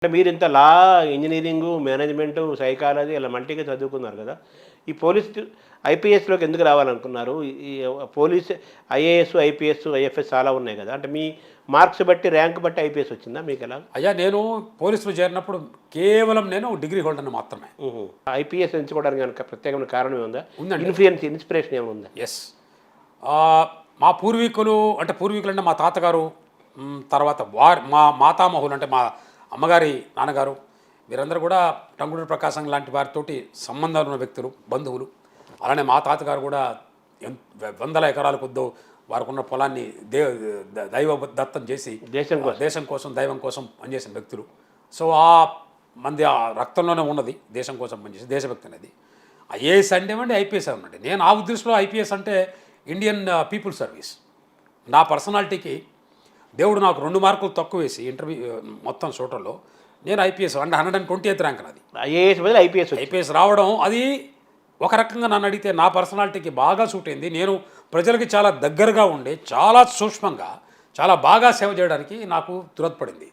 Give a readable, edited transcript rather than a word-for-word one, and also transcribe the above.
అంటే మీరు ఇంత లా, ఇంజనీరింగు, మేనేజ్మెంటు, సైకాలజీ ఇలా మల్టీగా చదువుకున్నారు కదా! ఈ ఐపీఎస్‌లోకి ఎందుకు రావాలనుకున్నారు? ఈ పోలీస్ ఐఏఎస్, ఐపీఎస్, ఐఎఫ్ఎస్ చాలా ఉన్నాయి కదా! అంటే మీ మార్క్స్ బట్టి, ర్యాంక్ బట్టి ఐపీఎస్ వచ్చిందా మీకెలా? అయ్యా నేను పోలీసులో చేరినప్పుడు కేవలం నేను డిగ్రీ హోల్డర్‌ని మాత్రమే. ఐపీఎస్ ఎంచుకోవడానికి గనుక ప్రత్యేకమైన కారణం ఏముందా? ఉందండి. ఇన్స్పిరేషన్ ఏమైనా ఉందా? యెస్. మా పూర్వీకులు అంటే పూర్వీకులంటే మా తాతగారు, తర్వాత మా మాతామహులు అంటే మా అమ్మగారి నాన్నగారు వీరందరూ కూడా టంగుటూరి ప్రకాశం లాంటి వారితోటి సంబంధాలు ఉన్న వ్యక్తులు, బంధువులు. అలానే మా తాతగారు కూడా వందల ఎకరాల కొద్దో వారికున్న పొలాన్ని దైవ దత్తం చేసి దేశం కోసం దైవం కోసం పనిచేసిన వ్యక్తులు. సో మంది ఆ రక్తంలోనే ఉన్నది దేశం కోసం పనిచేసి దేశభక్తి అనేది. ఐఏఎస్ అంటే ఐపీఎస్ అన్నమాట. నేను ఆ ఉద్దేశంలో ఐపీఎస్ అంటే ఇండియన్ పీపుల్ సర్వీస్. నా పర్సనాలిటీకి దేవుడు నాకు 2 మార్కులు తక్కువ వేసి ఇంటర్వ్యూ మొత్తం షోటర్లో నేను ఐపీఎస్ 128th ర్యాంక్ నాది. ఐఏఎస్ బదులు ఐపీఎస్ రావడం అది ఒక రకంగా నన్ను అడిగితే నా పర్సనాలిటీకి బాగా సూట్ అయింది. నేను ప్రజలకి చాలా దగ్గరగా ఉండి చాలా సూక్ష్మంగా చాలా బాగా సేవ చేయడానికి నాకు తురతపడింది.